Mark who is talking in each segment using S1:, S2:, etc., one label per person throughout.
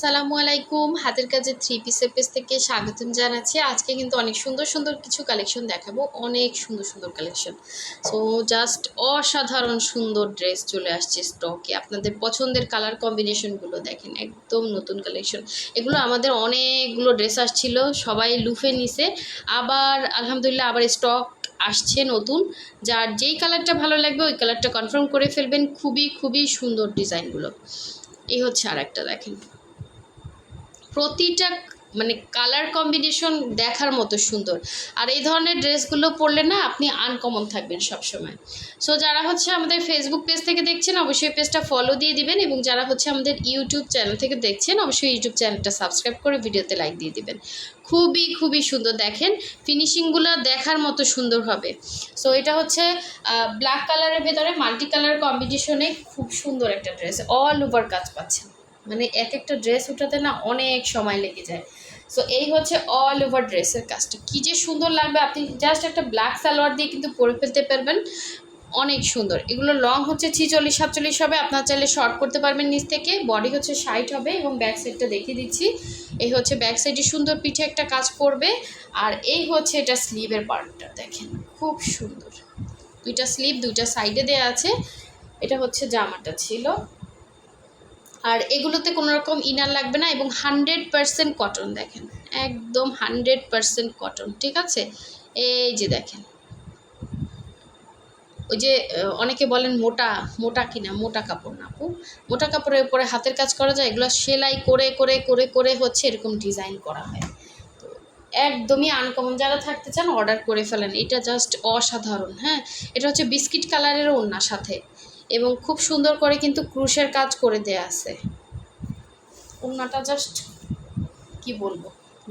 S1: সালামু আলাইকুম, হাতের কাজে থ্রি পিসের পেজ থেকে স্বাগতম জানাচ্ছি। আজকে কিন্তু অনেক সুন্দর সুন্দর কিছু কালেকশন দেখাবো, অনেক সুন্দর সুন্দর কালেকশন। সো জাস্ট অসাধারণ সুন্দর ড্রেস চলে আসছে স্টকে। আপনাদের পছন্দের কালার কম্বিনেশনগুলো দেখেন, একদম নতুন কালেকশন। এগুলো আমাদের অনেকগুলো ড্রেস আসছিল, সবাই লুফে নিছে। আবার আলহামদুলিল্লাহ আবার স্টক আসছে নতুন। যার যেই কালারটা ভালো লাগবে ওই কালারটা কনফার্ম করে ফেলবেন। খুবই খুবই সুন্দর ডিজাইনগুলো। এই হচ্ছে আর একটা দেখেন, প্রতিটা মানে কালার কম্বিনেশন দেখার মতো সুন্দর। আর এই ধরনের ড্রেসগুলো পরলে না আপনি আনকমন থাকবেন সবসময়। সো যারা হচ্ছে আমাদের ফেসবুক পেজ থেকে দেখছেন অবশ্যই পেজটা ফলো দিয়ে দিবেন, এবং যারা হচ্ছে আমাদের ইউটিউব চ্যানেল থেকে দেখছেন অবশ্যই ইউটিউব চ্যানেলটা সাবস্ক্রাইব করে ভিডিওতে লাইক দিয়ে দিবেন। খুবই খুবই সুন্দর, দেখেন ফিনিশিংগুলো দেখার মতো সুন্দর হবে। সো এটা হচ্ছে ব্ল্যাক কালারের ভেতরে মাল্টি কালার কম্বিনেশনে খুব সুন্দর একটা ড্রেস, অল ওভার কাজ পাচ্ছেন। মানে এক একটা ড্রেস উঠাতে না অনেক সময় লেগে যায়। সো এই হচ্ছে অল ওভার ড্রেসের কাজটা, কী যে সুন্দর লাগবে। আপনি জাস্ট একটা ব্ল্যাক সালোয়ার দিয়ে কিন্তু পরে ফেলতে পারবেন, অনেক সুন্দর। এগুলো লং হচ্ছে 46-47 হবে, আপনার চাইলে শর্ট করতে পারবেন নিচ থেকে। বডি হচ্ছে 60 হবে, এবং ব্যাক সাইডটা দেখিয়ে দিচ্ছি। এই হচ্ছে ব্যাক সাইডে সুন্দর পিঠে একটা কাজ করবে। আর এই হচ্ছে এটা স্লিভের পার্টটা, দেখেন খুব সুন্দর। দুইটা স্লিভ দুইটা সাইডে দেওয়া আছে। এটা হচ্ছে জামাটা ছিল। আর এগুলোতে কোনো রকম ইনার লাগবে না, এবং 100% কটন, দেখেন একদম 100% কটন। ঠিক আছে, এই যে দেখেন, ওই যে অনেকে বলেন মোটা মোটা কিনা, মোটা কাপড় না আপু, মোটা কাপড়ের উপরে হাতের কাজ করা যায়। এগুলো সেলাই করে করে করে করে হচ্ছে এরকম ডিজাইন করা হয়। তো একদমই আনকমন, যারা থাকতে চান অর্ডার করে ফেলেন। এটা জাস্ট অসাধারণ। হ্যাঁ, এটা হচ্ছে বিস্কিট কালারের ওড়নার সাথে, এবং খুব সুন্দর করে কিন্তু ক্রুশের কাজ করে দেয়া আছে। ওড়নাটা জাস্ট কি বলবো,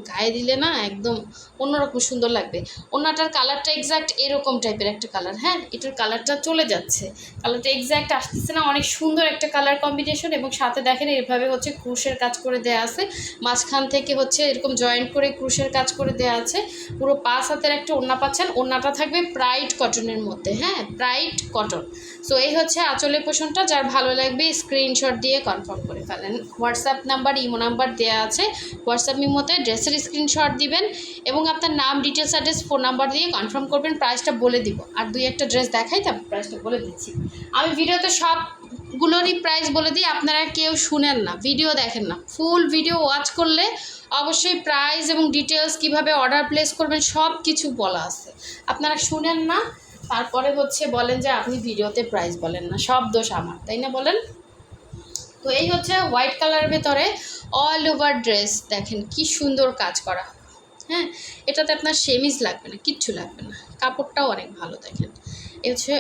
S1: গায়ে দিলে না একদম অন্যরকম সুন্দর লাগবে। ওড়নাটার কালারটা এক্স্যাক্ট এরকম টাইপের একটা কালার। হ্যাঁ, এটার কালারটা চলে যাচ্ছে, কালারটা এক্স্যাক্ট আসতেছে না, অনেক সুন্দর একটা কালার কম্বিনেশন। এবং সাথে দেখেন এভাবে হচ্ছে ক্রুশের কাজ করে দেয়া আছে, মাঝখান থেকে হচ্ছে এরকম জয়েন্ট করে ক্রুশের কাজ করে দেয়া আছে। পুরো 5 হাতের একটা ওড়না পাচ্ছেন। ওড়নাটা থাকবে ব্রাইট কটনের মধ্যে, হ্যাঁ ব্রাইট কটন। সো এই হচ্ছে আঁচলের পোষণটা। যার ভালো লাগবে স্ক্রিনশট দিয়ে কনফার্ম করে ফেলেন। হোয়াটসঅ্যাপ নাম্বার ইমো নাম্বার দেওয়া আছে, হোয়াটসঅ্যাপ ইমোতে ড্রেসের স্ক্রিনশট দিবেন, এবং আপনার নাম ডিটেলস অ্যাড্রেস ফোন নাম্বার দিয়ে কনফার্ম করবেন। প্রাইসটা বলে দিব, আর দুই একটা ড্রেস দেখাই তারপর প্রাইসটা বলে দিচ্ছি। আমি ভিডিওতে সবগুলোরই প্রাইস বলে দিই, আপনারা কেউ শুনেন না, ভিডিও দেখেন না। ফুল ভিডিও ওয়াচ করলে অবশ্যই প্রাইস এবং ডিটেলস কিভাবে অর্ডার প্লেস করবেন সব কিছু বলা আছে। আপনারা শুনেন না, তারপরে হচ্ছে বলেন যে আপনি ভিডিওতে প্রাইস বলেন না, সব দোষ আমার, তাই না বলেন? তো এই হচ্ছে হোয়াইট কালারের ভেতরে অল ওভার ড্রেস, দেখেন কি সুন্দর কাজ করা। হ্যাঁ, এটাতে আপনার সেমিজ লাগবে না, কিচ্ছু লাগবে না, কাপড়টাও অনেক ভালো। দেখেন এ হচ্ছে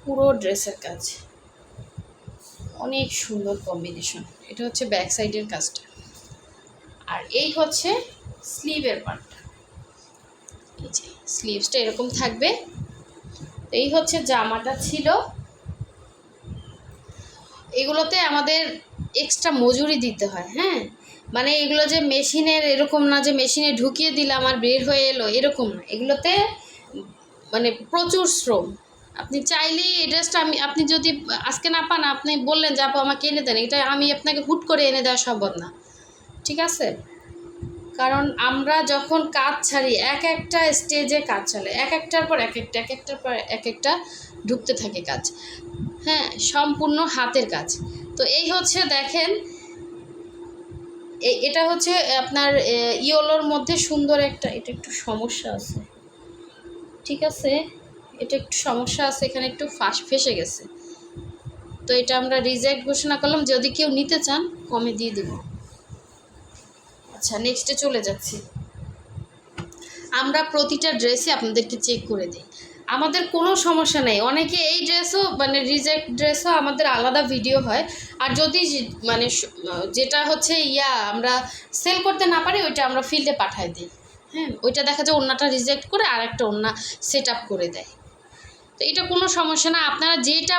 S1: পুরো ড্রেসের কাজ, অনেক সুন্দর কম্বিনেশন। এটা হচ্ছে ব্যাক সাইডের কাজটা, আর এই হচ্ছে স্লিভের পার্টটা। এই যে স্লিভসটা এরকম থাকবে। এই হচ্ছে জামাটা ছিল। এগুলোতে আমাদের এক্সট্রা মজুরি দিতে হয়। হ্যাঁ, মানে এগুলো যে মেশিনের এরকম না যে মেশিনে ঢুকিয়ে দিলাম আর বের হয়ে এলো, এরকম না। এগুলোতে মানে প্রচুর শ্রম। আপনি চাইলেই এই ড্রেসটা আপনি যদি আজকে না পান, আপনি বললেন যে আপু আমাকে এনে দেন, এটা আমি আপনাকে হুট করে এনে দেওয়া সম্ভব না। ঠিক আছে, কারণ আমরা যখন কাজ ছাড়ি এক একটা স্টেজে কাজ চলে, এক একটার পর এক একটা, এক একটার পর এক একটা ঢুকতে থাকে কাজ। হ্যাঁ, সম্পূর্ণ হাতের কাজ। তো এই হচ্ছে দেখেন, এটা হচ্ছে আপনার ইয়েলোর মধ্যে সুন্দর একটা, এটা একটু সমস্যা আছে। ঠিক আছে, এটা একটু সমস্যা আছে, এখানে একটু ফেসে গেছে। তো এটা আমরা রিজেক্ট ঘোষণা করলাম, যদি কেউ নিতে চান কমে দিয়ে দেব। আচ্ছা, নেক্সটে চলে যাচ্ছি। আমরা প্রতিটা ড্রেসই আপনাদেরকে চেক করে দিই, আমাদের কোনো সমস্যা নেই। অনেকে এই ড্রেসও মানে রিজেক্ট ড্রেসও আমাদের আলাদা ভিডিও হয়। আর যদি মানে যেটা হচ্ছে আমরা সেল করতে না পারি ওইটা আমরা ফিল্ডে পাঠাই দিই। হ্যাঁ, ওইটা দেখা যায় ওড়নাটা রিজেক্ট করে আর একটা ওড়না সেট আপ করে দেয়। তো এটা কোনো সমস্যা না, আপনারা যেটা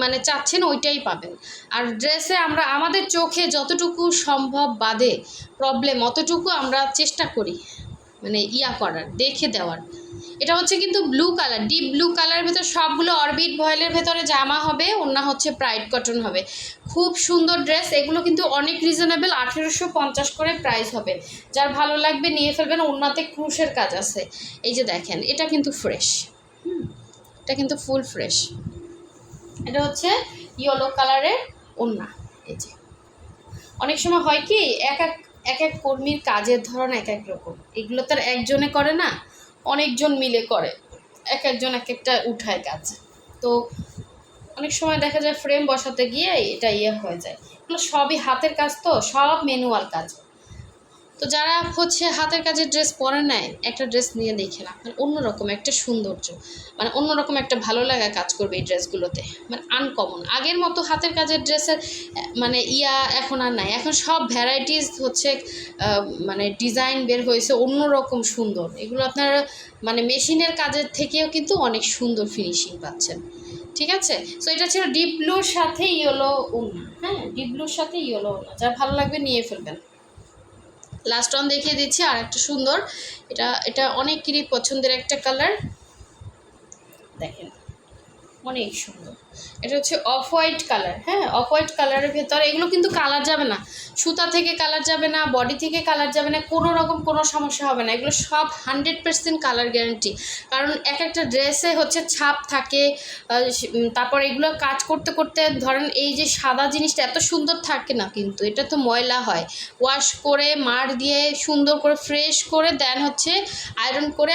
S1: মানে চাচ্ছেন ওইটাই পাবেন। আর ড্রেসে আমরা আমাদের চোখে যতটুকু সম্ভব বাদে প্রবলেম অতটুকু আমরা চেষ্টা করি। মানে ইয়া করার, দেখে দেওয়ার। এটা হচ্ছে কিন্তু ব্লু কালার, ডিপ ব্লু কালারের ভেতর সবগুলো অরবিট ভয়েলের ভেতরে জামা হবে, ওড়না হচ্ছে প্রাইড কটন হবে। খুব সুন্দর ড্রেস, এগুলো কিন্তু অনেক রিজনেবল, 1850 করে প্রাইস হবে। যার ভালো লাগবে নিয়ে ফেলবেন। ওড়নাতে ক্রুশের কাজ আছে, এই যে দেখেন, এটা কিন্তু ফ্রেশ, এটা কিন্তু ফুল ফ্রেশ। এটা হচ্ছে ইয়েলো কালারের ওড়না। এই যে অনেক সময় হয় কি এক এক কর্মীর কাজের ধরন এক এক রকম, এগুলো তার একজনে করে না, অনেকজন মিলে করে, এক একজন এক একটা উঠায় কাজ। তো অনেক সময় দেখা যায় ফ্রেম বসাতে গিয়ে এটা হয়ে যায়। এগুলো সবই হাতের কাজ, তো সব ম্যানুয়াল কাজ। তো যারা হচ্ছে হাতের কাজের ড্রেস পরে নেয়, একটা ড্রেস নিয়ে দেখে না, মানে অন্যরকম একটা সৌন্দর্য, মানে অন্যরকম একটা ভালো লাগা কাজ করবে এই ড্রেসগুলোতে, মানে আনকমন। আগের মতো হাতের কাজের ড্রেসের মানে এখন আর নাই, এখন সব ভ্যারাইটিস হচ্ছে, মানে ডিজাইন বের হয়েছে অন্যরকম সুন্দর। এগুলো আপনারা মানে মেশিনের কাজের থেকেও কিন্তু অনেক সুন্দর ফিনিশিং পাচ্ছেন। ঠিক আছে, সো এটা ছিল ডিপ ব্লুর সাথে ইয়েলো ওড়না। হ্যাঁ, ডিপ ব্লুর সাথে ইয়েলো ওড়না, যার ভালো লাগবে নিয়ে ফেলবেন। লাস্ট অন দেখিয়ে দিচ্ছি আর একটা সুন্দর, এটা অনেকেরই পছন্দের একটা কালার, দেখেন অনেক সুন্দর। এটা হচ্ছে অফ হোয়াইট কালার। হ্যাঁ, অফ হোয়াইট কালারের ভেতরে এগুলো কিন্তু কালার যাবে না, সুতা থেকে কালার যাবে না, বডি থেকে কালার যাবে না, কোনো রকম কোনো সমস্যা হবে না। এগুলো সব 100% কালার গ্যারান্টি, কারণ এক একটা ড্রেসে হচ্ছে ছাপ থাকে। তারপর এগুলো কাজ করতে করতে ধরেন এই যে সাদা জিনিসটা এত সুন্দর থাকে না, কিন্তু এটা তো ময়লা হয়, ওয়াশ করে মার দিয়ে সুন্দর করে ফ্রেশ করে দেন হচ্ছে আয়রন করে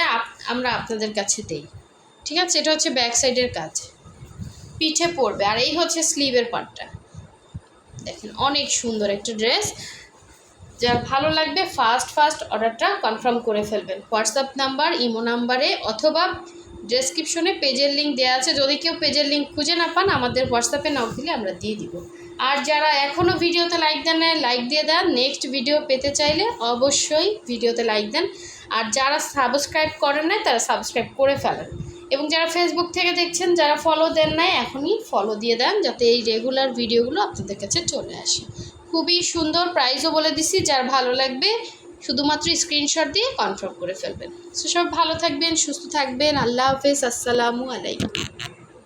S1: আমরা আপনাদের কাছে দেই। ঠিক আছে, এটা হচ্ছে ব্যাক সাইডের কাজ, পিঠে পড়বে। আর এই হচ্ছে স্লিভের পার্টটা, দেখেন অনেক সুন্দর একটা ড্রেস। যার ভালো লাগবে ফার্স্ট অর্ডারটা কনফার্ম করে ফেলবেন। হোয়াটসঅ্যাপ নাম্বার, ইমো নাম্বারে, অথবা ডেসক্রিপশনে পেজের লিঙ্ক দেওয়া আছে। যদি কেউ পেজের লিঙ্ক খুঁজে না পান, আমাদের হোয়াটসঅ্যাপে নক দিলে আমরা দিয়ে দিব। আর যারা এখনও ভিডিওতে লাইক দেন না, লাইক দিয়ে দেন। নেক্সট ভিডিও পেতে চাইলে অবশ্যই ভিডিওতে লাইক দেন। আর যারা সাবস্ক্রাইব করেন না, তারা সাবস্ক্রাইব করে ফেলেন। এবং যারা ফেসবুক থেকে দেখছেন, যারা ফলো দেন নাই, এখনই ফলো দিয়ে দেন, যাতে এই রেগুলার ভিডিওগুলো আপনাদের কাছে চলে আসে। খুবই সুন্দর, প্রাইসও বলে দিছি। যার ভালো লাগবে শুধুমাত্র স্ক্রিনশট দিয়ে কনফার্ম করে ফেলবেন। সো সব ভালো থাকবেন, সুস্থ থাকবেন। আল্লাহ হাফেজ, আসসালামু আলাইকুম।